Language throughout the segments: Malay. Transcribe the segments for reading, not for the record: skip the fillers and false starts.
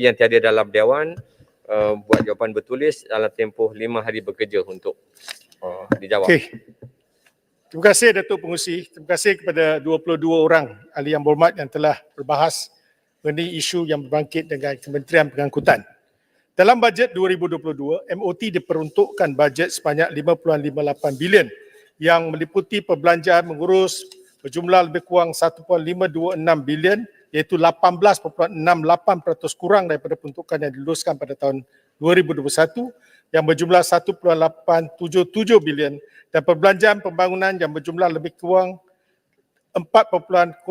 yang tiada dalam Dewan buat jawapan bertulis dalam tempoh 5 hari bekerja untuk dijawab. Okey. Terima kasih Datuk Pengurusi. Terima kasih kepada 22 orang ahli yang berhormat yang telah berbahas mengenai isu yang berbangkit dengan Kementerian Pengangkutan. Dalam bajet 2022, MOT diperuntukkan bajet sebanyak 5.58 bilion yang meliputi perbelanjaan mengurus berjumlah lebih kurang 1.526 bilion iaitu 18.68% kurang daripada peruntukan yang diluluskan pada tahun 2021 yang berjumlah 1.877 bilion dan perbelanjaan pembangunan yang berjumlah lebih kurang 4.053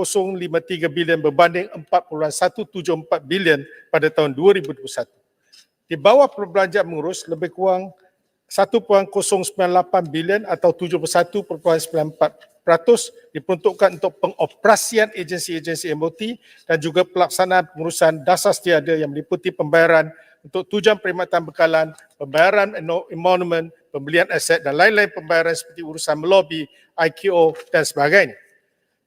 bilion berbanding 4.174 bilion pada tahun 2021. Di bawah perbelanjaan mengurus lebih kurang 1.098 bilion atau 71.94% diperuntukkan untuk pengoperasian agensi-agensi MOT dan juga pelaksanaan pengurusan dasar setiada yang meliputi pembayaran untuk tujuan perkhidmatan bekalan, pembayaran emolument, pembelian aset dan lain-lain pembayaran seperti urusan melobi, IQO dan sebagainya.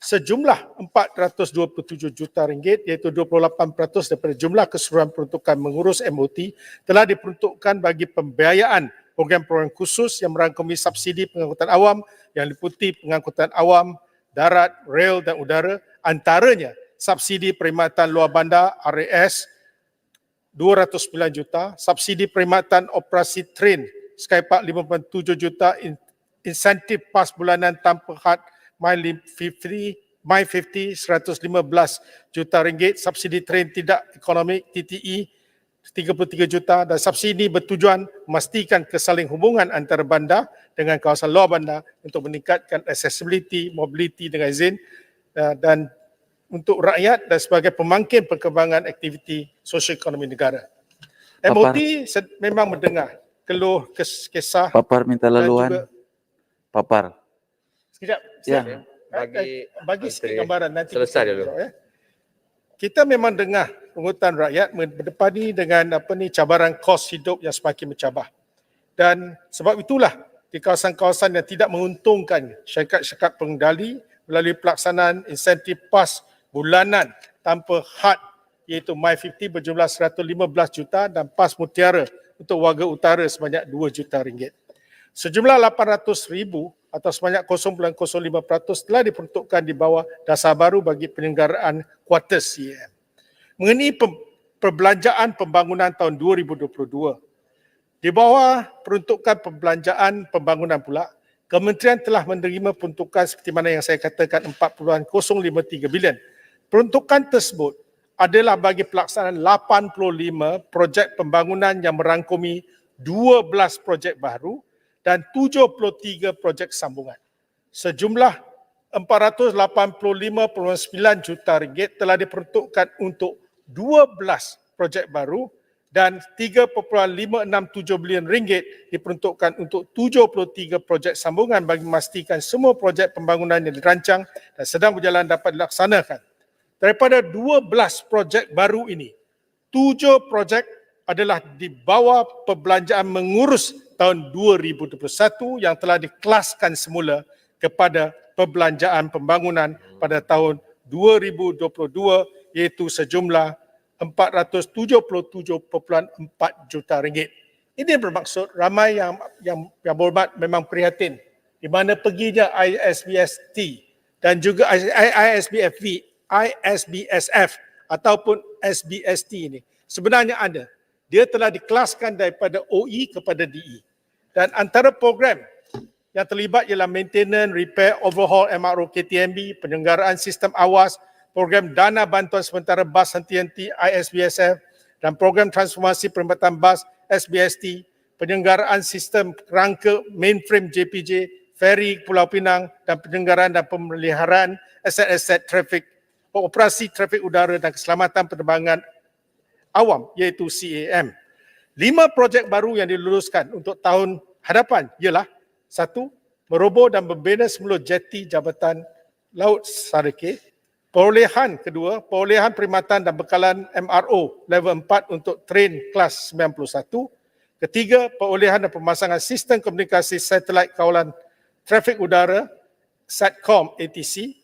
Sejumlah 427 juta ringgit iaitu 28% daripada jumlah keseluruhan peruntukan mengurus MOT telah diperuntukkan bagi pembiayaan program-program khusus yang merangkumi subsidi pengangkutan awam yang meliputi pengangkutan awam, darat, rel dan udara, antaranya subsidi perkhidmatan luar bandar RAS 209 juta, subsidi perkhidmatan operasi train Skypark 57 juta, insentif pas bulanan tanpa had My 50 115 juta ringgit, subsidi train tidak ekonomik TTE 33 juta dan subsidi bertujuan memastikan kesaling hubungan antara bandar dengan kawasan luar bandar untuk meningkatkan accessibility, mobility dengan izin dan untuk rakyat dan sebagai pemangkin perkembangan aktiviti sosioekonomi negara. MOT memang mendengar keluh kesah. Papar minta laluan. Papar. Sekejap. Ya. Bagi sikit gambaran nanti selesai dulu. Kita memang dengar pungutan rakyat berdepani dengan cabaran kos hidup yang semakin mencabar. Dan sebab itulah di kawasan-kawasan yang tidak menguntungkan syarikat-syarikat pengendali melalui pelaksanaan insentif PAS bulanan tanpa had iaitu My 50 berjumlah 115 juta dan PAS Mutiara untuk warga utara sebanyak 2 juta ringgit. Sejumlah 800,000 atau sebanyak 0.05% telah diperuntukkan di bawah dasar baru bagi penyelenggaraan kuartus CAM. Mengenai perbelanjaan pembangunan tahun 2022, di bawah peruntukan perbelanjaan pembangunan pula, Kementerian telah menerima peruntukan seperti mana yang saya katakan 4.053 bilion. Peruntukan tersebut adalah bagi pelaksanaan 85 projek pembangunan yang merangkumi 12 projek baru dan 73 projek sambungan. Sejumlah 485.9 juta ringgit telah diperuntukkan untuk 12 projek baru dan 3.567 bilion ringgit diperuntukkan untuk 73 projek sambungan bagi memastikan semua projek pembangunan yang dirancang dan sedang berjalan dapat dilaksanakan. Daripada 12 projek baru ini, 7 projek adalah di bawah perbelanjaan mengurus tahun 2021 yang telah dikelaskan semula kepada perbelanjaan pembangunan pada tahun 2022 iaitu sejumlah 477.4 juta ringgit. Ini bermaksud ramai yang berhormat memang prihatin di mana perginya ISBST dan juga ISBSF ataupun SBST ini. Sebenarnya ada. Dia telah dikelaskan daripada OE kepada DE. Dan antara program yang terlibat ialah maintenance, repair, overhaul MRO KTMB, penyelenggaraan sistem awas, program dana bantuan sementara bas henti-henti ISBSF dan program transformasi perkhidmatan bas SBST, penyelenggaraan sistem rangka mainframe JPJ, feri Pulau Pinang dan penyelenggaraan dan pemeliharaan aset-aset trafik, operasi trafik udara dan keselamatan penerbangan awam iaitu CAM. 5 projek baru yang diluluskan untuk tahun hadapan ialah 1. Meroboh dan membina semula jeti Jabatan Laut Sarike. Perolehan kedua, perolehan perkhidmatan dan bekalan MRO level 4 untuk train kelas 91. Ketiga, perolehan dan pemasangan sistem komunikasi satelit kawalan trafik udara SATCOM ATC.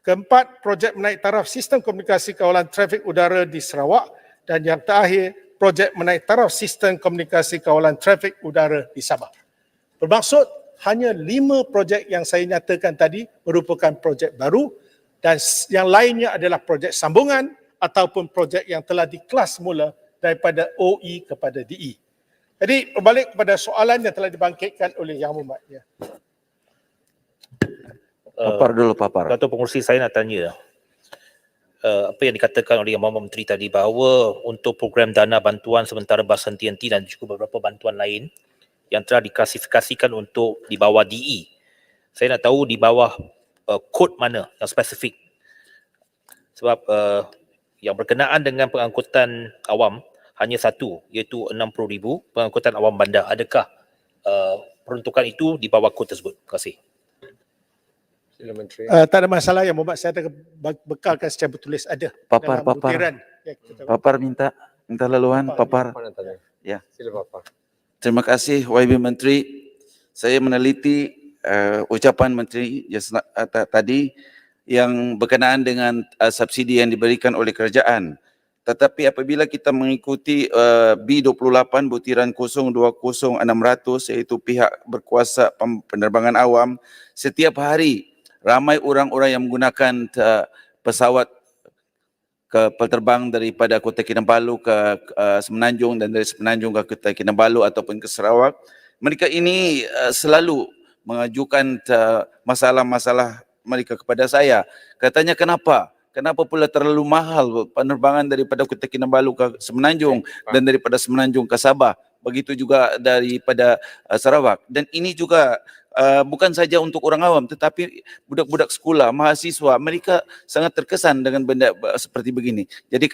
Keempat, projek menaik taraf sistem komunikasi kawalan trafik udara di Sarawak. dan yang terakhir projek menaik taraf sistem komunikasi kawalan trafik udara di Sabah. Bermaksud hanya 5 projek yang saya nyatakan tadi merupakan projek baru dan yang lainnya adalah projek sambungan ataupun projek yang telah dikelas semula daripada OE kepada DE. Jadi berbalik kepada soalan yang telah dibangkitkan oleh Yang Berhormat. Ya. Papar dulu, papar. Dato' Pengerusi, saya nak tanya apa yang dikatakan oleh Yang Berhormat Menteri tadi bahawa untuk program dana bantuan sementara bahasan TNT dan juga beberapa bantuan lain yang telah diklasifikasikan untuk di bawah DE. Saya nak tahu di bawah kod mana yang spesifik. Sebab yang berkenaan dengan pengangkutan awam hanya satu, iaitu 60,000 pengangkutan awam bandar. Adakah peruntukan itu di bawah kod tersebut? Terima kasih. Sila Menteri. Tak ada masalah Yang Berhormat, saya akan bekalkan secara bertulis ada. Papar, dalam papar. butiran. Ya, Papar minta laluan, papar. Apa nak tanya? Ya. Sila Papa. Terima kasih YB Menteri. Saya meneliti ucapan Menteri tadi yang berkenaan dengan subsidi yang diberikan oleh kerajaan. Tetapi apabila kita mengikuti B28 butiran 020600 iaitu pihak berkuasa penerbangan awam, setiap hari ramai orang-orang yang menggunakan pesawat kapal terbang daripada Kota Kinabalu ke Semenanjung dan dari Semenanjung ke Kota Kinabalu ataupun ke Sarawak. Mereka ini selalu mengajukan masalah-masalah mereka kepada saya. Katanya kenapa? Kenapa pula terlalu mahal penerbangan daripada Kota Kinabalu ke Semenanjung dan daripada Semenanjung ke Sabah? Begitu juga daripada Sarawak. Dan ini juga bukan saja untuk orang awam tetapi budak-budak sekolah, mahasiswa, mereka sangat terkesan dengan benda seperti begini. Jadi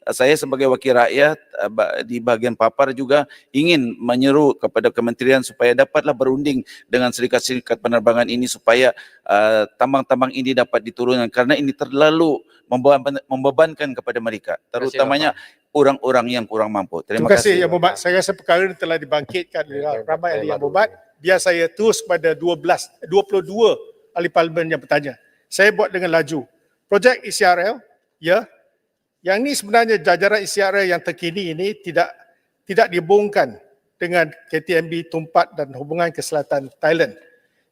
saya sebagai wakil rakyat di bahagian papar juga ingin menyeru kepada kementerian supaya dapatlah berunding dengan syarikat-syarikat penerbangan ini supaya tambang-tambang ini dapat diturunkan kerana ini terlalu membebankan kepada mereka, terutamanya orang-orang yang kurang mampu. Terima kasih Yang Berhormat. Saya rasa perkara ini telah dibangkitkan oleh ramai ahli Yang Berhormat. Biar saya terus pada 22 ahli parlimen yang bertanya. Saya buat dengan laju. Projek ECRL, ya, yang ini sebenarnya jajaran ECRL yang terkini ini tidak dihubungkan dengan KTMB Tumpat dan hubungan ke selatan Thailand.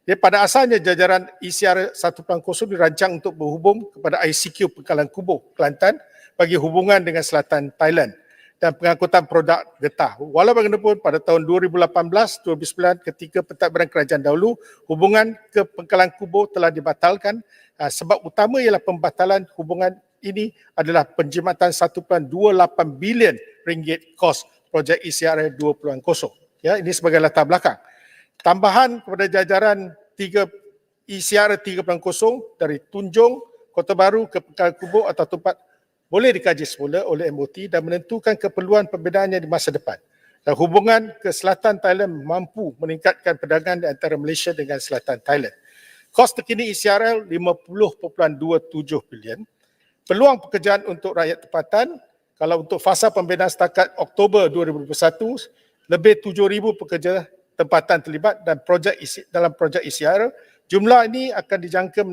Jadi pada asalnya jajaran ECRL 1.0 dirancang untuk berhubung kepada ICQ Pangkalan Kubu, Kelantan bagi hubungan dengan selatan Thailand dan pengangkutan produk getah. Walau bagaimanapun pada tahun 2018-2009 ketika pentadbiran kerajaan dahulu, hubungan ke Pangkalan Kubu telah dibatalkan. Sebab utama ialah pembatalan hubungan ini adalah penjimatan 1.28 bilion ringgit kos projek ECRL 2.0. Ya, ini sebagai latar belakang. Tambahan kepada jajaran ECRL 3.0 dari Tunjung, Kota Baru ke Pangkalan Kubu atau tempat boleh dikaji semula oleh MOT dan menentukan keperluan pembedaannya di masa depan. Dan hubungan ke selatan Thailand mampu meningkatkan perdagangan di antara Malaysia dengan selatan Thailand. Kos terkini ECRL 50.27 bilion. Peluang pekerjaan untuk rakyat tempatan, kalau untuk fasa pembinaan setakat Oktober 2021, lebih 7,000 pekerja tempatan terlibat dan dalam projek ECRL. Jumlah ini akan dijangka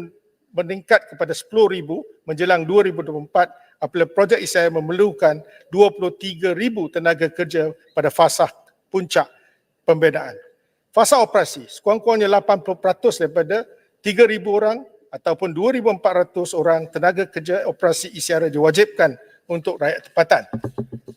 meningkat kepada 10,000 menjelang 2024 apabila projek ECRL memerlukan 23,000 tenaga kerja pada fasa puncak pembinaan. Fasa operasi, sekurang-kurangnya 80% daripada 3,000 orang ataupun 2,400 orang tenaga kerja operasi ECRL diwajibkan untuk rakyat tempatan.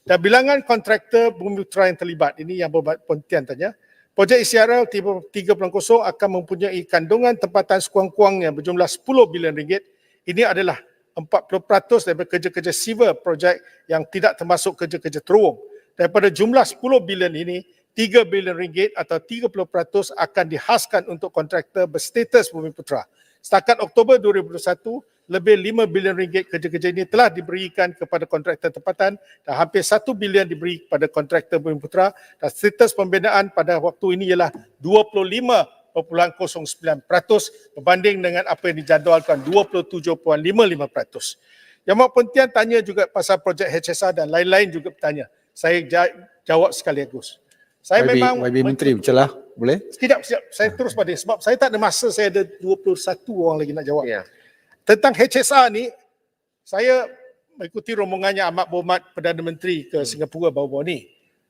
Dan bilangan kontraktor Bumi Putra yang terlibat, ini yang Pontian tanya, projek ECRL 3.0 akan mempunyai kandungan tempatan sekurang-kurangnya berjumlah 10 bilion ringgit. Ini adalah 40% daripada kerja-kerja civil projek yang tidak termasuk kerja-kerja terowong. Daripada jumlah 10 bilion ini, 3 bilion ringgit atau 30% akan dihaskan untuk kontraktor berstatus Bumi Putra. Setakat Oktober 2021, lebih 5 bilion ringgit kerja-kerja ini telah diberikan kepada kontraktor tempatan dan hampir 1 bilion diberi kepada kontraktor Bumi Putra dan status pembinaan pada waktu ini ialah 25.09% berbanding dengan apa yang dijadualkan 27.55%. Yang Mak Pontian tanya juga pasal projek HSR dan lain-lain juga bertanya. Saya jawab sekaligus. Saya memang YB Menteri bercelah, boleh? Sekejap, saya terus pada sebab saya tak ada masa, saya ada 21 orang lagi nak jawab. Ya. Tentang HSR ni, saya mengikuti rombongannya Amat Berhormat Perdana Menteri ke Singapura baru-baru ni.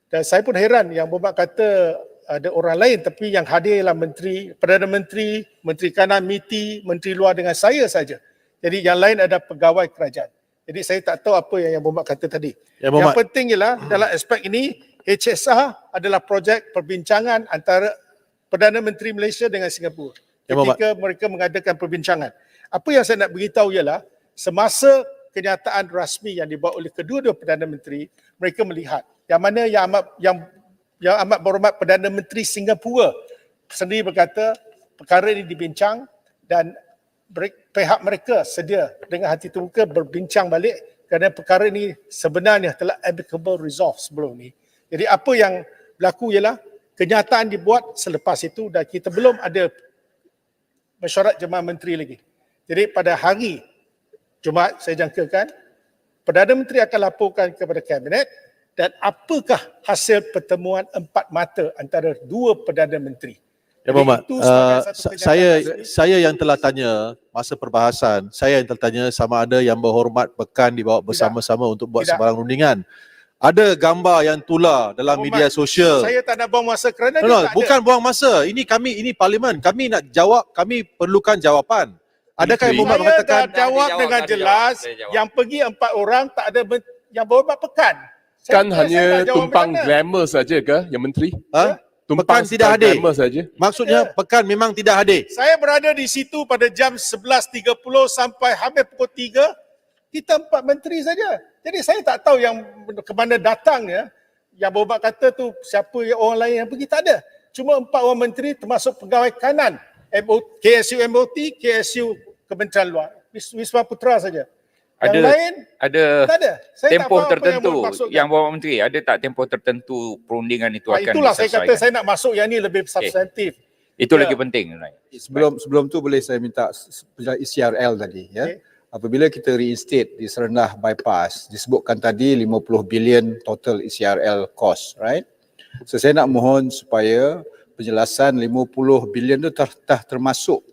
Dan saya pun heran yang Berhormat kata ada orang lain, tapi yang hadir ialah Menteri, Perdana Menteri, Menteri Kanan MITI, Menteri Luar dengan saya saja. Jadi yang lain ada pegawai kerajaan. Jadi saya tak tahu apa yang Berhormat kata tadi. Yang penting ialah dalam aspek ini HSR adalah projek perbincangan antara Perdana Menteri Malaysia dengan Singapura. Ketika mereka mengadakan perbincangan. Apa yang saya nak beritahu ialah semasa kenyataan rasmi yang dibuat oleh kedua-dua Perdana Menteri, mereka melihat yang mana yang amat berhormat Perdana Menteri Singapura sendiri berkata perkara ini dibincang dan pihak mereka sedia dengan hati terbuka berbincang balik kerana perkara ini sebenarnya telah amicable resolve sebelum ini. Jadi apa yang berlaku ialah kenyataan dibuat selepas itu dan kita belum ada mesyuarat jemaah menteri lagi. Jadi pada hari Jumaat saya jangkakan Perdana Menteri akan laporkan kepada Kabinet dan apakah hasil pertemuan empat mata antara dua Perdana Menteri. Ya Muhammad, itu sebagai satu kenyataan saya yang telah tanya masa perbahasan, saya yang telah tanya sama ada Yang Berhormat Pekan dibawa bersama-sama untuk buat Tidak. sebarang rundingan. Ada gambar yang tular dalam media sosial. Saya tak nak buang masa kerana No, dia tak bukan buang masa. Ini parlimen. Kami nak jawab, kami perlukan jawapan. Adakah Yang Berhormat saya mengatakan dah jawab Dia dengan jawab, jelas dia jawab. yang pergi 4 orang tak ada Yang Berhormat Pekan. Kan Saya hanya tak jawab tumpang macam mana. glamour saja ke, Yang Menteri? ha? Tumpang Pekan tidak hadir. glamour saja. Maksudnya Pekan memang tidak hadir. Saya berada di situ pada jam 11.30 sampai hampir pukul 3. Kita 4 menteri saja. Jadi saya tak tahu yang ke mana datangnya. Yang Berhormat kata tu siapa yang orang lain yang pergi, tak ada. Cuma 4 orang menteri termasuk pegawai kanan. KSU MOT, KSU Kementerian Luar. Wisma Putra saja. Yang lain Ada tak ada. Saya tempoh tak faham apa yang tertentu maksudkan. yang Berhormat Menteri, ada tak tempoh tertentu perundingan itu akan Itulah saya kata diselesaikan? saya nak masuk yang ni lebih substantif. Itu Ya. lagi penting sebenarnya. Sebelum tu boleh saya minta penjelasan ECRL tadi ya. Okey. Apabila kita reinstate di Serendah bypass, disebutkan tadi 50 bilion total ECRL cost, right? So saya nak mohon supaya penjelasan 50 bilion tu termasuk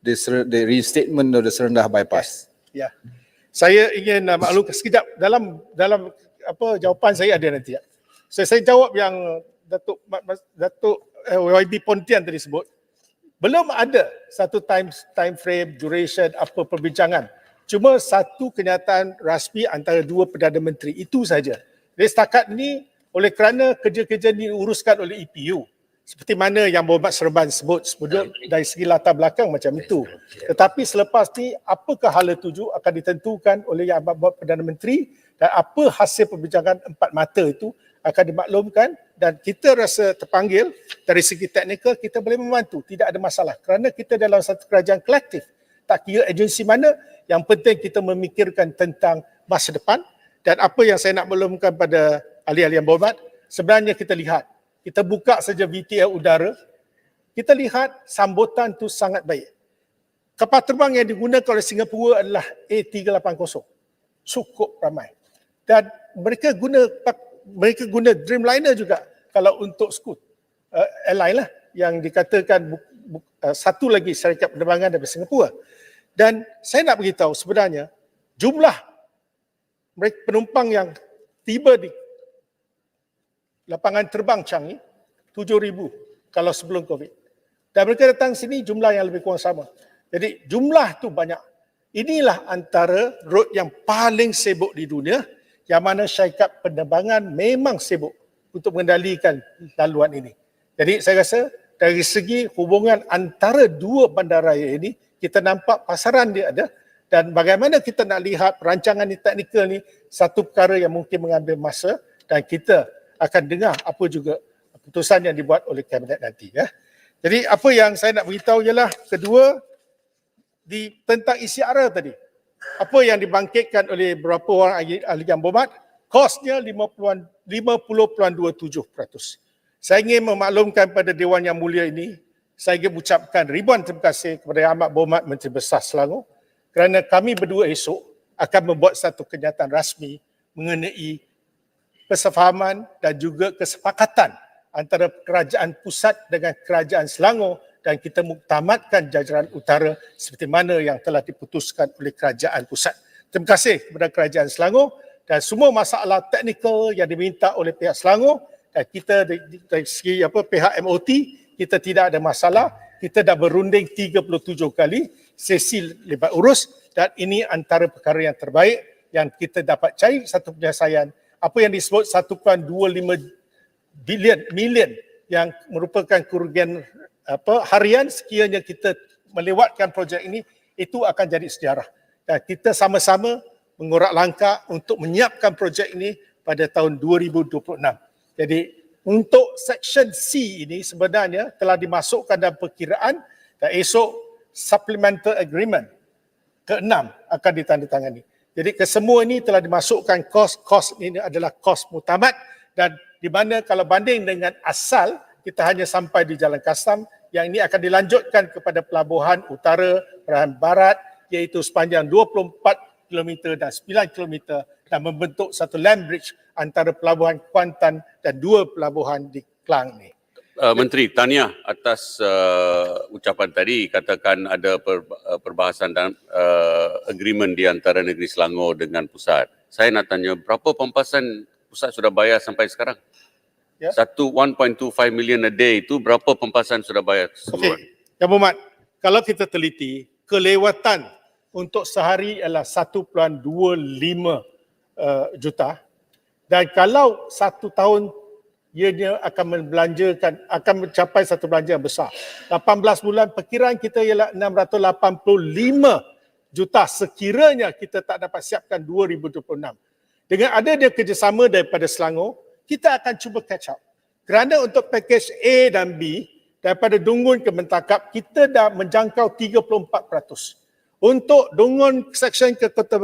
the reinstatement of the Serendah bypass. Ya. Saya ingin maklumkan sekejap dalam jawapan saya ada nanti. Ya. Saya jawab yang Datuk YB Pontian tadi sebut. Belum ada satu time frame, duration, apa perbincangan. Cuma satu kenyataan rasmi antara dua Perdana Menteri, itu saja. Jadi setakat ni oleh kerana kerja-kerja ni diuruskan oleh EPU. Seperti mana Yang Berhormat Seremban sebut dari segi latar belakang macam itu. Tetapi selepas ni apakah hala tuju akan ditentukan oleh Yang Berhormat Perdana Menteri dan apa hasil perbincangan empat mata itu akan dimaklumkan dan kita rasa terpanggil dari segi teknikal kita boleh membantu. Tidak ada masalah kerana kita dalam satu kerajaan kolektif. Tak kira agensi mana, yang penting kita memikirkan tentang masa depan dan apa yang saya nak maklumkan pada ahli-ahli Yang Berhormat, sebenarnya kita lihat kita buka saja VTL udara, kita lihat sambutan tu sangat baik. Kapal terbang yang digunakan oleh Singapura adalah A380. Cukup ramai. Dan mereka guna Dreamliner juga kalau untuk Scoot. Airline lah yang dikatakan satu lagi syarikat penerbangan dari Singapura. Dan saya nak beritahu sebenarnya jumlah penumpang yang tiba di lapangan terbang Changi 7,000 kalau sebelum COVID. Dan mereka datang sini jumlah yang lebih kurang sama. Jadi jumlah tu banyak. Inilah antara road yang paling sibuk di dunia yang mana syarikat penerbangan memang sibuk untuk mengendalikan laluan ini. Jadi saya rasa dari segi hubungan antara dua bandaraya ini kita nampak pasaran dia ada dan bagaimana kita nak lihat perancangan ni teknikal ni satu perkara yang mungkin mengambil masa dan kita akan dengar apa juga keputusan yang dibuat oleh Kabinet nanti. Ya. Jadi apa yang saya nak beritahu ialah kedua, tentang ECRL tadi. Apa yang dibangkitkan oleh beberapa orang ahli Yang Berhormat, kosnya 50.27%. Saya ingin memaklumkan pada Dewan Yang Mulia ini, saya ingin ucapkan ribuan terima kasih kepada Yang Amat Berhormat Menteri Besar Selangor kerana kami berdua esok akan membuat satu kenyataan rasmi mengenai kesefahaman dan juga kesepakatan antara kerajaan pusat dengan kerajaan Selangor dan kita muktamadkan jajaran utara seperti mana yang telah diputuskan oleh kerajaan pusat. terima kasih kepada Kerajaan Selangor dan semua masalah teknikal yang diminta oleh pihak Selangor dan kita dari segi pihak MOT kita tidak ada masalah. Kita dah berunding 37 kali sesi libat urus dan ini antara perkara yang terbaik yang kita dapat cari satu penyelesaian apa yang disebut 1.25 bilion yang merupakan kerugian harian sekiranya kita melewatkan projek ini itu akan jadi sejarah dan kita sama-sama mengorak langkah untuk menyiapkan projek ini pada tahun 2026. Jadi untuk Section C ini sebenarnya telah dimasukkan dalam perkiraan dan esok Supplemental Agreement ke-6 akan ditandatangani. Jadi kesemua ini telah dimasukkan kos ini adalah kos mutamat dan di mana kalau banding dengan asal kita hanya sampai di Jalan Kastam yang ini akan dilanjutkan kepada pelabuhan utara, pelabuhan barat iaitu sepanjang 24 km dan 9 km dan membentuk satu land bridge antara pelabuhan Kuantan dan dua pelabuhan di Klang ni. Menteri, tahniah atas ucapan tadi, katakan ada perbahasan dan agreement di antara negeri Selangor dengan pusat. Saya nak tanya, berapa pempasan pusat sudah bayar sampai sekarang? Ya. 1.25 million a day itu berapa pempasan sudah bayar keseluruhan? Okey, Yang Berhormat, kalau kita teliti, kelewatan untuk sehari ialah 1.25 juta dan kalau satu tahun ianya akan mencapai satu belanja yang besar. 18 bulan perkiraan kita ialah 685 juta sekiranya kita tak dapat siapkan 2026. Dengan adanya kerjasama daripada Selangor, kita akan cuba catch up. Kerana untuk pakej A dan B, daripada Dungun ke Mentakap, kita dah menjangkau 34%. Untuk Dungun section ke Kota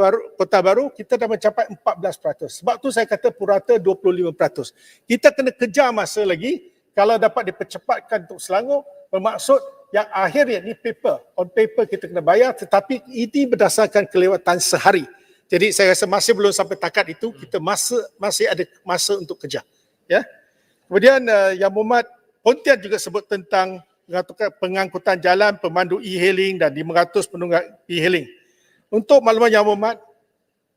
Baru, kita dah mencapai 14%. Sebab tu saya kata purata 25%. Kita kena kejar masa lagi. Kalau dapat dipercepatkan untuk Selangor, bermaksud yang akhirnya ni paper. On paper kita kena bayar tetapi ini berdasarkan kelewatan sehari. Jadi saya rasa masih belum sampai takat itu, kita masih ada masa untuk kejar. Ya. Kemudian Yang Berhormat, Pontian juga sebut tentang pengangkutan jalan, pemandu e-hailing dan 500 penunggang e-hailing. Untuk makluman Yang Berhormat,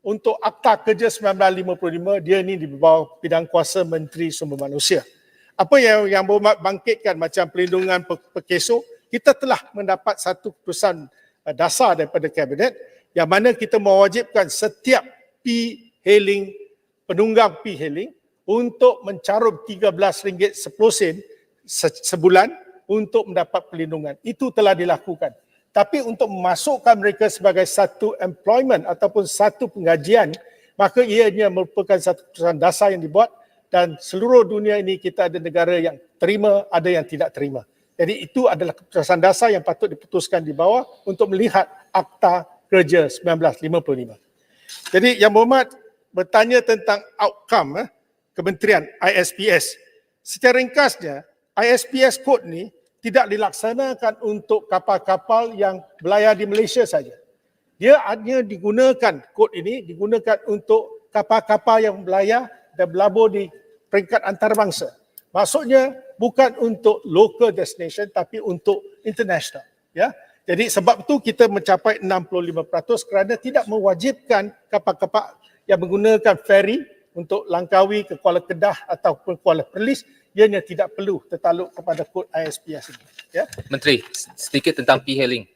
untuk Akta Kerja 1955, dia ni di bawah bidang kuasa Menteri Sumber Manusia. Apa yang Yang Berhormat bangkitkan macam pelindungan pekeso, kita telah mendapat satu keputusan dasar daripada Kabinet yang mana kita mewajibkan setiap P-hailing, penunggang P-hailing untuk mencarum RM13.10 sebulan untuk mendapat perlindungan. Itu telah dilakukan. Tapi untuk memasukkan mereka sebagai satu employment ataupun satu penggajian, maka ianya merupakan satu keputusan dasar yang dibuat dan seluruh dunia ini kita ada negara yang terima, ada yang tidak terima. Jadi itu adalah keputusan dasar yang patut diputuskan di bawah untuk melihat Akta Kerja 1955. Jadi Yang Berhormat bertanya tentang outcome Kementerian ISPS. Secara ringkasnya, ISPS Code ni tidak dilaksanakan untuk kapal-kapal yang berlayar di Malaysia saja. Dia hanya digunakan, kod ini digunakan untuk kapal-kapal yang berlayar dan berlabur di peringkat antarabangsa. Maksudnya bukan untuk local destination tapi untuk international. Ya. Jadi sebab itu kita mencapai 65% kerana tidak mewajibkan kapal-kapal yang menggunakan ferry untuk langkawi ke Kuala Kedah ataupun Kuala Perlis, ianya tidak perlu tertaluk kepada kod ISPS ini. Ya. Menteri, sedikit tentang P-hailing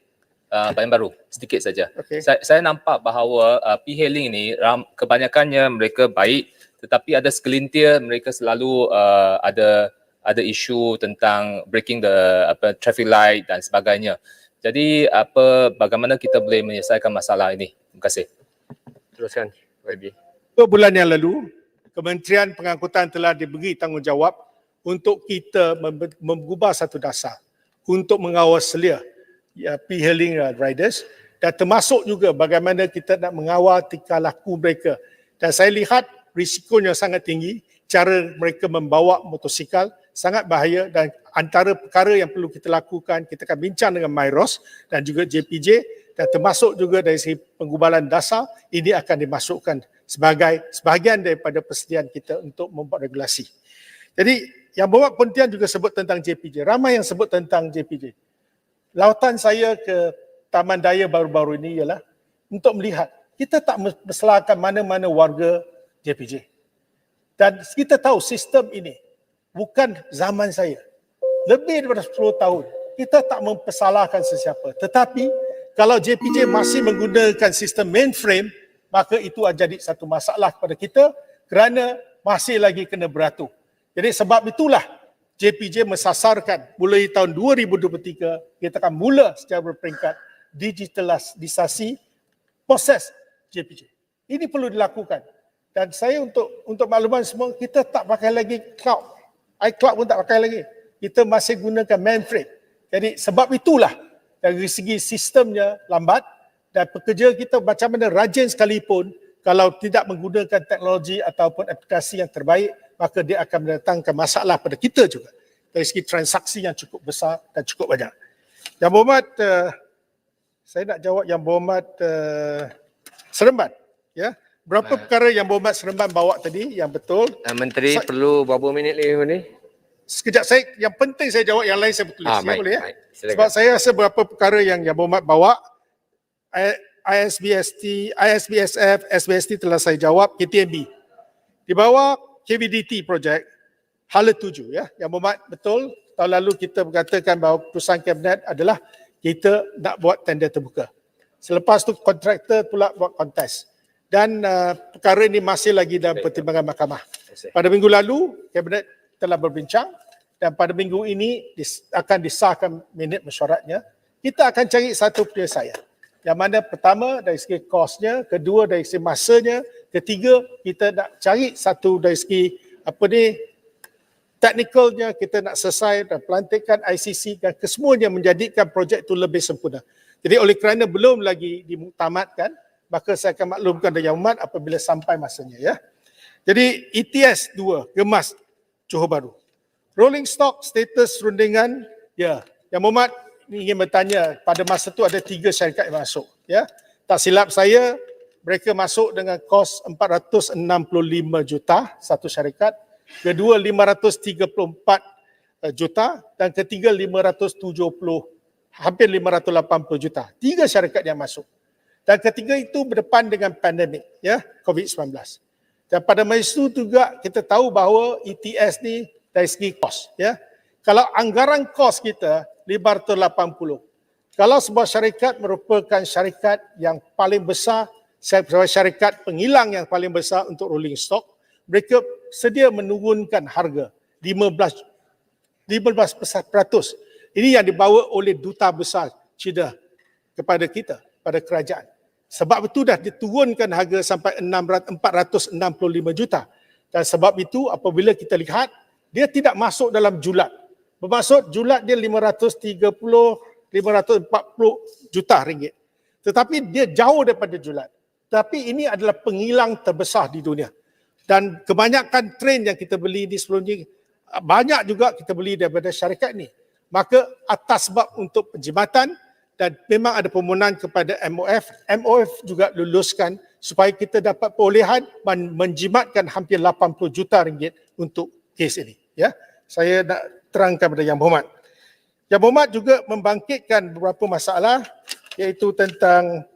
Bayan Baru, sedikit saja. Okay. Saya nampak bahawa P-hailing ini kebanyakannya mereka baik tetapi ada segelintir mereka selalu ada isu tentang breaking the traffic light dan sebagainya. Jadi bagaimana kita boleh menyelesaikan masalah ini? Terima kasih. Teruskan, YB. Bulan yang lalu, Kementerian Pengangkutan telah diberi tanggungjawab untuk kita mengubah satu dasar untuk mengawal selia P-hailing riders dan termasuk juga bagaimana kita nak mengawal tingkah laku mereka. Dan saya lihat risikonya sangat tinggi, cara mereka membawa motosikal sangat bahaya dan antara perkara yang perlu kita lakukan, kita akan bincang dengan MyROS dan juga JPJ dan termasuk juga dari segi penggubalan dasar, ini akan dimasukkan sebagai sebahagian daripada persediaan kita untuk membuat regulasi. Jadi Yang Berhormat Pontian juga sebut tentang JPJ. Ramai yang sebut tentang JPJ. Lautan saya ke Taman Daya baru-baru ini ialah untuk melihat kita tak mempersalahkan mana-mana warga JPJ. Dan kita tahu sistem ini bukan zaman saya. Lebih daripada 10 tahun, kita tak mempersalahkan sesiapa. Tetapi kalau JPJ masih menggunakan sistem mainframe, maka itu akan jadi satu masalah kepada kita kerana masih lagi kena beratur. Jadi sebab itulah JPJ mensasarkan mulai tahun 2023, kita akan mula secara berperingkat digitalisasi proses JPJ. Ini perlu dilakukan. Dan saya untuk makluman semua, kita tak pakai lagi cloud. iCloud pun tak pakai lagi. Kita masih gunakan mainframe. Jadi sebab itulah dari segi sistemnya lambat dan pekerja kita macam mana rajin sekalipun, kalau tidak menggunakan teknologi ataupun aplikasi yang terbaik, maka dia akan mendatangkan masalah pada kita juga. Dari segi transaksi yang cukup besar dan cukup banyak. Yang Berhormat, saya nak jawab Yang Berhormat Seremban. Ya. Berapa perkara Yang Berhormat Seremban bawa tadi yang betul? Menteri perlu berapa minit lagi ni? Sekejap, yang penting saya jawab, yang lain saya bertulis. Baik, boleh ya? baik. Silakan. Sebab saya rasa beberapa perkara yang Berhormat bawa, ISBSF, SBST telah saya jawab, KTMB. Di bawah KVDT project, Hala 7 ya. Yang Berhormat betul, tahun lalu kita berkatakan bahawa keputusan kabinet adalah kita nak buat tender terbuka. Selepas tu kontraktor pula buat kontes. Dan perkara ini masih lagi dalam pertimbangan mahkamah. Pada minggu lalu, kabinet telah berbincang dan pada minggu ini akan disahkan minit mesyuaratnya. Kita akan cari satu penyelesaian. Yang mana pertama dari segi kosnya, kedua dari segi masanya, ketiga kita nak cari satu dari segi teknikalnya, kita nak selesai dan pelantikan ICC dan kesemuanya menjadikan projek itu lebih sempurna. Jadi oleh kerana belum lagi dimuktamadkan, maka saya akan maklumkan dari Yang Berhormat apabila sampai masanya ya. Jadi ETS 2, Gemas, Johor Bahru. Rolling stock status rundingan, ya. Yang Berhormat ingin bertanya, pada masa itu ada 3 syarikat yang masuk. Ya. Tak silap saya, mereka masuk dengan kos 465 juta satu syarikat, kedua 534 juta dan ketiga 570, hampir 580 juta. 3 syarikat yang masuk. Dan ketiga itu berdepan dengan pandemik, ya, COVID-19. Dan pada masa itu juga kita tahu bahawa ETS ni dari segi kos, ya. Kalau anggaran kos kita 580. Kalau sebuah syarikat merupakan syarikat yang paling besar, syarikat penghilang yang paling besar untuk rolling stock, mereka sedia menurunkan harga 15%. Ini yang dibawa oleh Duta Besar China kepada kita, pada kerajaan. Sebab itu dah diturunkan harga sampai 465 juta. Dan sebab itu apabila kita lihat, dia tidak masuk dalam julat. Bermaksud julat dia 540 juta ringgit. Tetapi dia jauh daripada julat. Tapi ini adalah penghilang terbesar di dunia. Dan kebanyakan train yang kita beli di sebelum ini, banyak juga kita beli daripada syarikat ni. Maka atas sebab untuk penjimatan, dan memang ada permohonan kepada MOF. MOF juga luluskan supaya kita dapat perolehan menjimatkan hampir 80 juta ringgit untuk kes ini. Ya, saya nak terangkan kepada Yang Berhormat. Yang Berhormat juga membangkitkan beberapa masalah iaitu tentang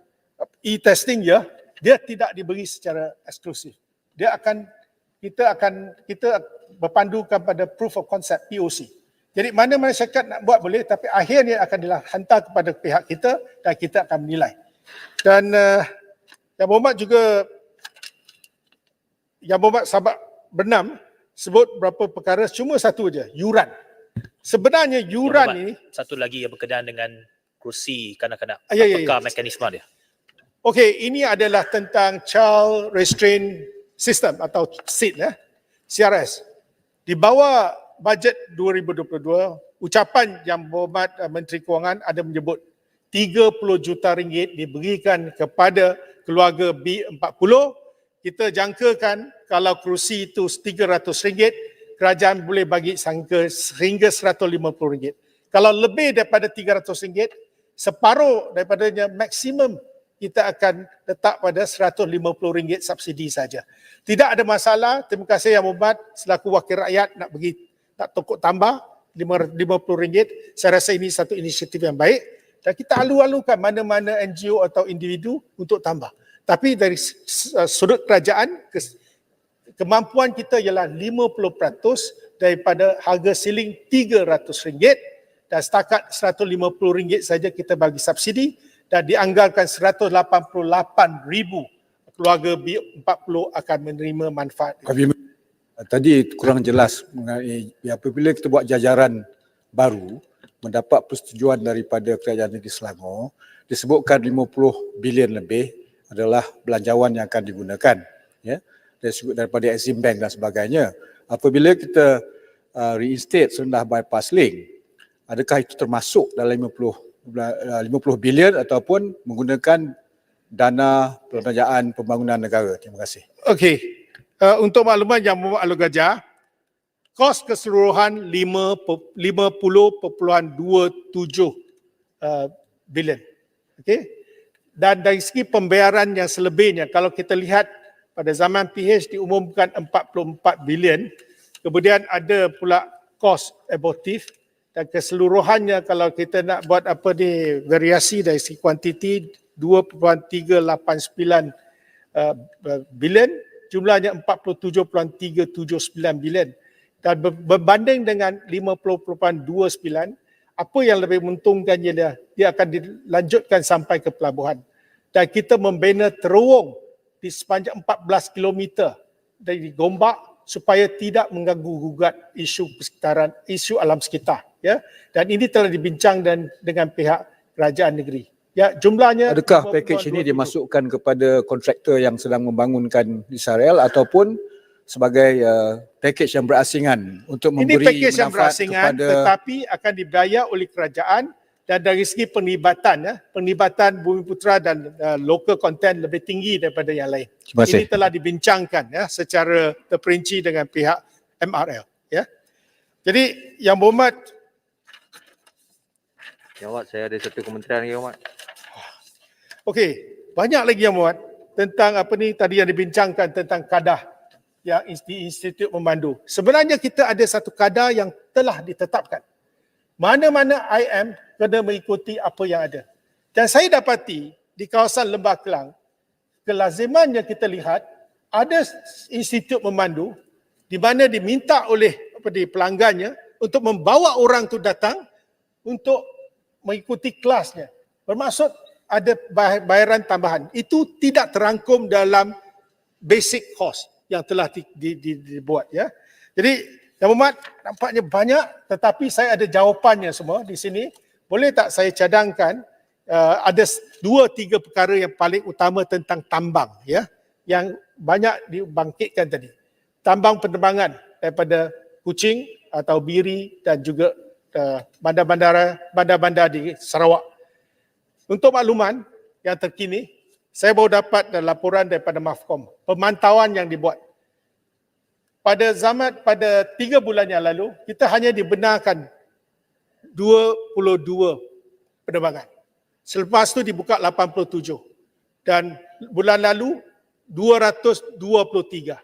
e-testing ya. Dia tidak diberi secara eksklusif. Kita berpandukan pada proof of concept POC. Jadi mana-mana syarikat nak buat boleh, tapi akhirnya akan dihantar kepada pihak kita dan kita akan menilai. Dan Yang Berhormat juga, Yang Berhormat sahabat Bernam sebut beberapa perkara, cuma satu je, yuran. Sebenarnya yuran ini, satu lagi yang berkenaan dengan kerusi kanak-kanak. Ya. Apakah mekanisme dia? okey, ini adalah tentang Child Restraint System atau CIT, CRS. Di bawah bajet 2022, ucapan Yang Berhormat Menteri Kewangan ada menyebut 30 juta ringgit diberikan kepada keluarga B40. Kita jangkakan kalau kerusi itu 300 ringgit, kerajaan boleh bagi sehingga 150 ringgit. Kalau lebih daripada 300 ringgit, separuh daripadanya maksimum kita akan letak pada 150 ringgit subsidi saja. Tidak ada masalah. Terima kasih Yang Berhormat selaku wakil rakyat nak tokok tambah 50 ringgit. Saya rasa ini satu inisiatif yang baik dan kita alu-alukan mana-mana NGO atau individu untuk tambah. Tapi dari sudut kerajaan, kemampuan kita ialah 50% daripada harga siling RM300 dan setakat RM150 saja kita bagi subsidi dan dianggarkan 188,000 keluarga B40 akan menerima manfaat. Tadi kurang jelas mengenai apabila kita buat jajaran baru mendapat persetujuan daripada Kerajaan Negeri Selangor, disebutkan 50 bilion lebih adalah belanjawan yang akan digunakan, ya, daripada Exim Bank dan sebagainya. Apabila kita reinstate serendah bypass link, adakah itu termasuk dalam 50 bilion ataupun menggunakan dana perbelanjaan pembangunan negara? Terima kasih. Okey. Untuk makluman Yang Berhormat Alor Gajah, kos keseluruhan 50.27 bilion. Okey. Dan dari segi pembayaran yang selebihnya, kalau kita lihat pada zaman PH diumumkan 44 bilion, kemudian ada pula kos abortif dan keseluruhannya kalau kita nak buat apa ni variasi dari segi kuantiti 2.389 bilion, jumlahnya 47.379 bilion. Dan berbanding dengan 50.29, apa yang lebih menguntungkan ialah dia akan dilanjutkan sampai ke pelabuhan. Dan kita membina terowong di sepanjang 14 km dari Gombak supaya tidak mengganggu-gugat isu persekitaran, isu alam sekitar. Ya. Dan ini telah dibincang dengan pihak kerajaan negeri. Ya, jumlahnya. Adakah pakej ini dimasukkan kepada kontraktor yang sedang membangunkan Israel ataupun sebagai pakej yang berasingan untuk memberi ini pakej yang manfaat berasingan kepada tetapi akan dibayar oleh kerajaan dan dari segi penglibatan Bumiputera dan local content lebih tinggi daripada yang lain. Terima kasih. Ini telah dibincangkan ya secara terperinci dengan pihak MRL. Ya. Jadi Yang Berhormat, saya ada satu komentar lagi, Yang Berhormat. okey, banyak lagi Yang Berhormat tentang apa ni tadi yang dibincangkan tentang kadah yang Institut Memandu. Sebenarnya kita ada satu kadar yang telah ditetapkan. Mana-mana IM kena mengikuti apa yang ada. Dan saya dapati di kawasan Lembah Kelang, kelazimannya kita lihat ada Institut Memandu di mana diminta oleh pelanggannya untuk membawa orang tu datang untuk mengikuti kelasnya. Bermaksud ada bayaran tambahan. Itu tidak terangkum dalam basic cost yang telah dibuat. Ya. Jadi Yang Berhormat nampaknya banyak tetapi saya ada jawapannya semua di sini. Boleh tak saya cadangkan ada 2-3 perkara yang paling utama tentang tambang ya yang banyak dibangkitkan tadi. Tambang penerbangan daripada Kuching atau Biri dan juga bandar-bandar di Sarawak. Untuk makluman yang terkini, saya baru dapat laporan daripada MAFCOM, pemantauan yang dibuat. Pada 3 bulan yang lalu, kita hanya dibenarkan 22 penerbangan. Selepas tu dibuka 87. Dan bulan lalu 223.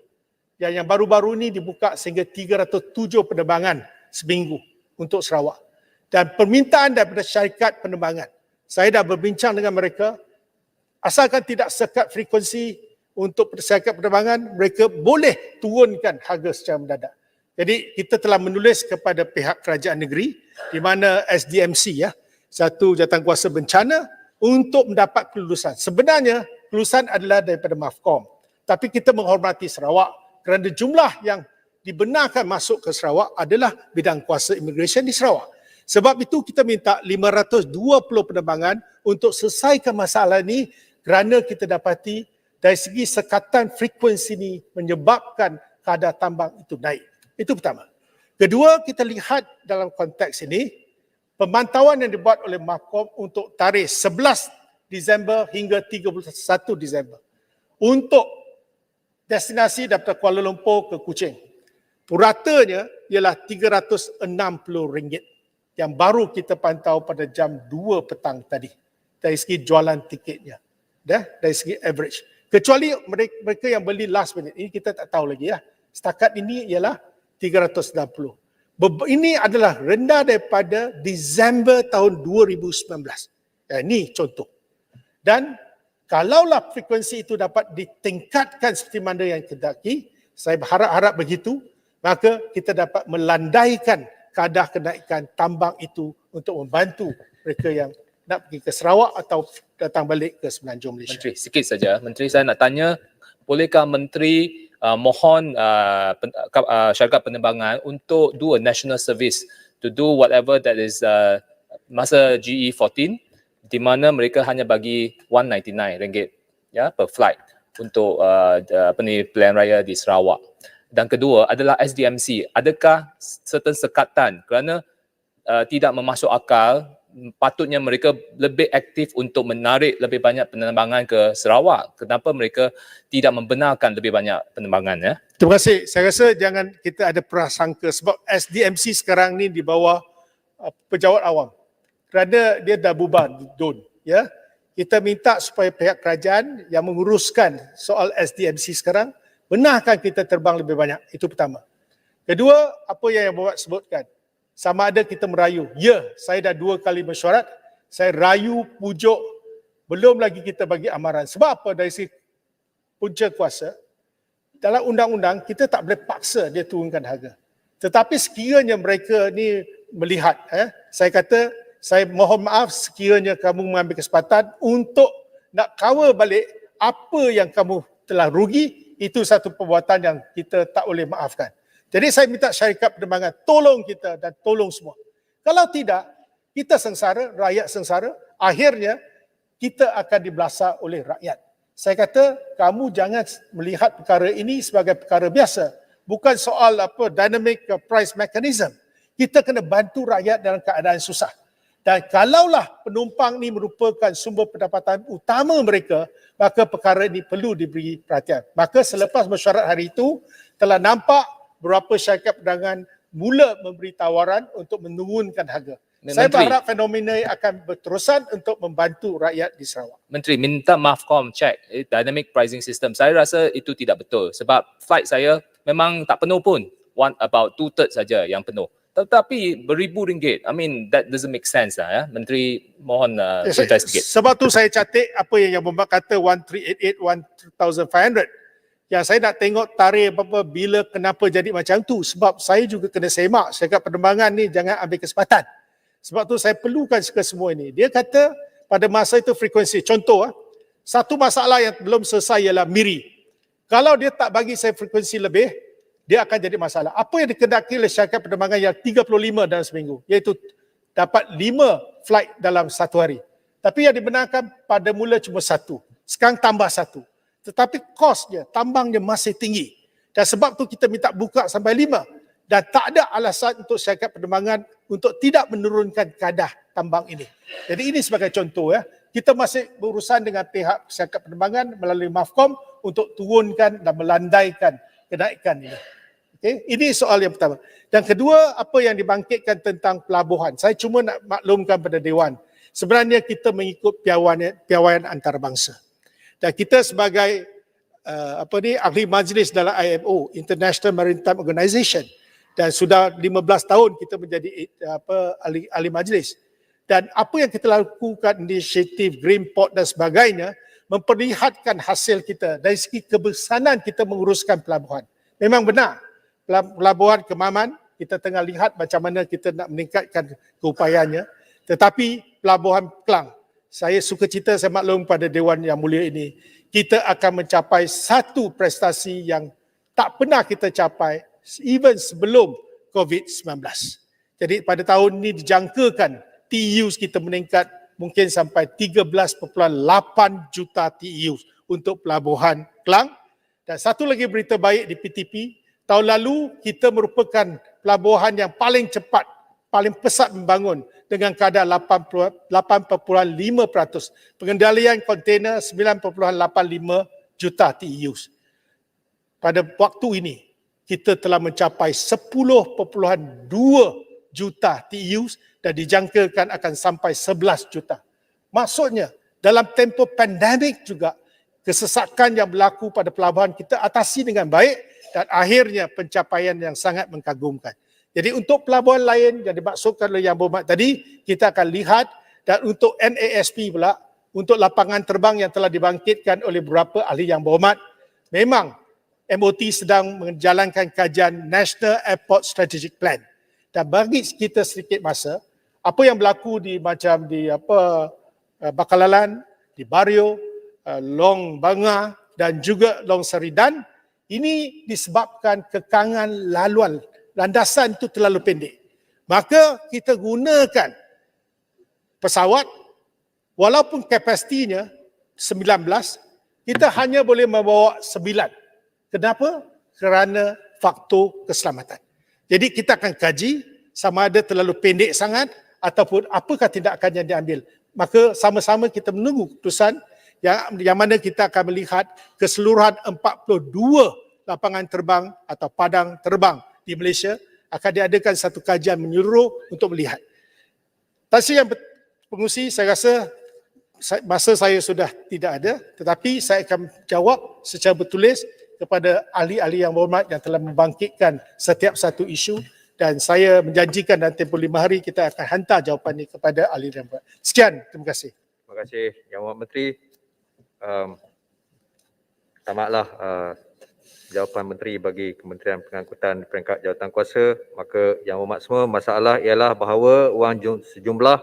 Yang baru-baru ini dibuka sehingga 307 penerbangan seminggu untuk Sarawak. Dan permintaan daripada syarikat penerbangan. Saya dah berbincang dengan mereka, asalkan tidak sekat frekuensi untuk syarikat penerbangan, mereka boleh turunkan harga secara mendadak. Jadi kita telah menulis kepada pihak kerajaan negeri di mana SDMC ya, satu jawatankuasa bencana untuk mendapat kelulusan. Sebenarnya kelulusan adalah daripada MAFCOM. Tapi kita menghormati Sarawak kerana jumlah yang dibenarkan masuk ke Sarawak adalah bidang kuasa immigration di Sarawak. Sebab itu kita minta 520 penerbangan untuk selesaikan masalah ini kerana kita dapati dari segi sekatan frekuensi ini menyebabkan kadar tambang itu naik. Itu pertama. Kedua, kita lihat dalam konteks ini, pemantauan yang dibuat oleh MAFCOM untuk tarikh 11 Disember hingga 31 Disember. Untuk destinasi daripada Kuala Lumpur ke Kuching. Puratanya ialah RM360 yang baru kita pantau pada jam 2 petang tadi. Dari segi jualan tiketnya. Dari segi average. Kecuali mereka yang beli last minute. Ini kita tak tahu lagi ya. Setakat ini ialah 360. Ini adalah rendah daripada Disember tahun 2019. Ini contoh. Dan Kalaulah frekuensi itu dapat ditingkatkan seperti mana yang kedaki, saya berharap-harap begitu, maka kita dapat melandaikan kadar kenaikan tambang itu untuk membantu mereka yang nak pergi ke Sarawak atau datang balik ke Semenanjung Malaysia. Menteri, sikit saja. Menteri, saya nak tanya, bolehkah Menteri mohon syarikat penerbangan untuk do a national service to do whatever that is masa GE14 di mana mereka hanya bagi RM199 ya per flight untuk pilihan raya di Sarawak. Dan kedua adalah SDMC. Adakah certain sekatan kerana tidak memasuk akal, patutnya mereka lebih aktif untuk menarik lebih banyak penerbangan ke Sarawak? Kenapa mereka tidak membenarkan lebih banyak penerbangan? Ya? Terima kasih. Saya rasa jangan kita ada prasangka sebab SDMC sekarang ni di bawah pejabat awam. Kerana dia dah bubar DUN, ya. Kita minta supaya pihak kerajaan yang menguruskan soal SDMC sekarang benarkan kita terbang lebih banyak. Itu pertama. Kedua, apa yang Bapak sebutkan, sama ada kita merayu. Ya, saya dah 2 kali mesyuarat, saya rayu, pujuk, belum lagi kita bagi amaran. Sebab apa? Dari segi punca kuasa, dalam undang-undang kita tak boleh paksa dia turunkan harga. Tetapi sekiranya mereka ni melihat, saya kata, saya mohon maaf sekiranya kamu mengambil kesempatan untuk nak cover balik apa yang kamu telah rugi, itu satu perbuatan yang kita tak boleh maafkan. Jadi saya minta syarikat penerbangan tolong kita dan tolong semua. Kalau tidak, kita sengsara, rakyat sengsara, akhirnya kita akan dibelasah oleh rakyat. Saya kata kamu jangan melihat perkara ini sebagai perkara biasa. Bukan soal dynamic price mechanism. Kita kena bantu rakyat dalam keadaan susah. Dan kalaulah penumpang ni merupakan sumber pendapatan utama mereka, maka perkara ini perlu diberi perhatian. Maka selepas mesyuarat hari itu, telah nampak beberapa syarikat perdagangan mula memberi tawaran untuk menurunkan harga. Saya berharap fenomena ini akan berterusan untuk membantu rakyat di Sarawak. Menteri, minta MAFCOM check dynamic pricing system. Saya rasa itu tidak betul sebab flight saya memang tak penuh pun. About 2/3 saja yang penuh. Tetapi beribu ringgit. I mean, that doesn't make sense lah. Ya. Menteri, mohon cerita sedikit. Sebab tu saya catik apa yang Bapak kata 1388, 1500. Yang saya nak tengok tarikh apa bila kenapa jadi macam tu. Sebab saya juga kena semak syarikat penerbangan ni jangan ambil kesempatan. Sebab tu saya perlukan semua ini. Dia kata pada masa itu frekuensi. Contoh, satu masalah yang belum selesai ialah Miri. Kalau dia tak bagi saya frekuensi lebih, dia akan jadi masalah. Apa yang dikendaki oleh syarikat penerbangan yang 35 dalam seminggu, iaitu dapat 5 flight dalam satu hari. Tapi yang dibenarkan pada mula cuma 1. Sekarang tambah 1. Tetapi kosnya, tambangnya masih tinggi. Dan sebab tu kita minta buka sampai 5. Dan tak ada alasan untuk syarikat penerbangan untuk tidak menurunkan kadar tambang ini. Jadi ini sebagai contoh ya. Kita masih berurusan dengan pihak syarikat penerbangan melalui MAFCOM untuk turunkan dan melandaikan kenaikan ini. Okay? Ini soal yang pertama. Dan kedua, apa yang dibangkitkan tentang pelabuhan. Saya cuma nak maklumkan pada Dewan. Sebenarnya kita mengikut piawaian antarabangsa. Dan kita sebagai ahli majlis dalam IMO, International Maritime Organization, dan sudah 15 tahun kita menjadi ahli majlis. Dan apa yang kita lakukan, inisiatif Green Port dan sebagainya, memperlihatkan hasil kita dari segi kebesaran kita menguruskan pelabuhan. Memang benar, pelabuhan Kemaman, kita tengah lihat macam mana kita nak meningkatkan keupayaannya. Tetapi pelabuhan Klang, saya sukacita saya maklum pada Dewan yang mulia ini, kita akan mencapai satu prestasi yang tak pernah kita capai even sebelum COVID-19. Jadi pada tahun ini dijangkakan TEUs kita meningkat mungkin sampai 13.8 juta TEUs untuk pelabuhan Klang. Dan satu lagi berita baik di PTP, tahun lalu kita merupakan pelabuhan yang paling cepat, paling pesat membangun dengan kadar 8.5%. Pengendalian kontainer 9.85 juta TEUs. Pada waktu ini, kita telah mencapai 10.2 juta TEUs dan dijangkakan akan sampai 11 juta. Maksudnya, dalam tempoh pandemik juga, kesesakan yang berlaku pada pelabuhan kita atasi dengan baik dan akhirnya pencapaian yang sangat mengagumkan. Jadi untuk pelabuhan lain yang dimaksudkan oleh Yang Berhormat tadi, kita akan lihat, dan untuk NASP pula, untuk lapangan terbang yang telah dibangkitkan oleh beberapa ahli yang berhormat. Memang MOT sedang menjalankan kajian National Airport Strategic Plan. Dan bagi kita sedikit masa, apa yang berlaku di Bakallalan, di Bario, Long Banga dan juga Long Seridan, ini disebabkan kekangan laluan, landasan itu terlalu pendek. Maka kita gunakan pesawat, walaupun kapasitinya 19, kita hanya boleh membawa 9. Kenapa? Kerana faktor keselamatan. Jadi kita akan kaji sama ada terlalu pendek sangat ataupun apakah tindakan yang diambil. Maka sama-sama kita menunggu keputusan yang mana kita akan melihat keseluruhan 42 lapangan terbang atau padang terbang di Malaysia akan diadakan satu kajian menyeluruh untuk melihat. Tan Sri yang pengurusi, saya rasa masa saya sudah tidak ada, tetapi saya akan jawab secara bertulis kepada ahli-ahli yang berhormat yang telah membangkitkan setiap satu isu, dan saya menjanjikan dalam tempoh 5 hari kita akan hantar jawapan ini kepada ahli yang berhormat. Sekian, terima kasih. Terima kasih Yang Berhormat Menteri. Tamatlah jawapan Menteri bagi Kementerian Pengangkutan peringkat jawatankuasa. Maka Yang Berhormat semua, masalah ialah bahawa wang sejumlah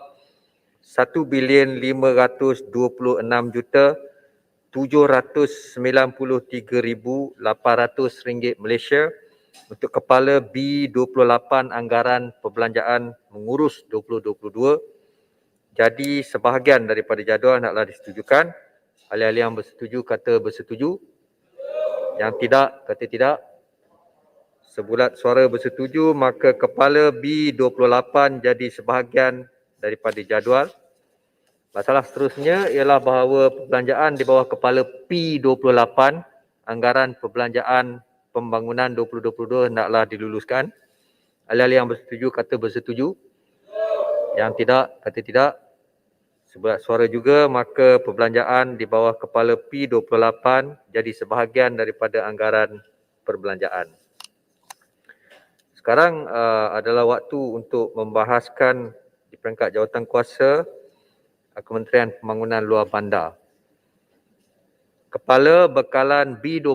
1,526,793,800 ringgit Malaysia untuk kepala B28 Anggaran Perbelanjaan Mengurus 2022. Jadi sebahagian daripada jadual naklah disetujukan. Ahli-ahli yang bersetuju kata bersetuju. Yang tidak kata tidak. Sebulat suara bersetuju, maka kepala B28 jadi sebahagian daripada jadual. Masalah seterusnya ialah bahawa perbelanjaan di bawah kepala P28 Anggaran Perbelanjaan Pembangunan 2022 hendaklah diluluskan. Ahli-ahli yang bersetuju kata bersetuju. Yang tidak kata tidak. Sebulat suara juga, maka perbelanjaan di bawah kepala P28 jadi sebahagian daripada anggaran perbelanjaan. Sekarang adalah waktu untuk membahaskan di peringkat jawatankuasa Kementerian Pembangunan Luar Bandar. Kepala Bekalan B28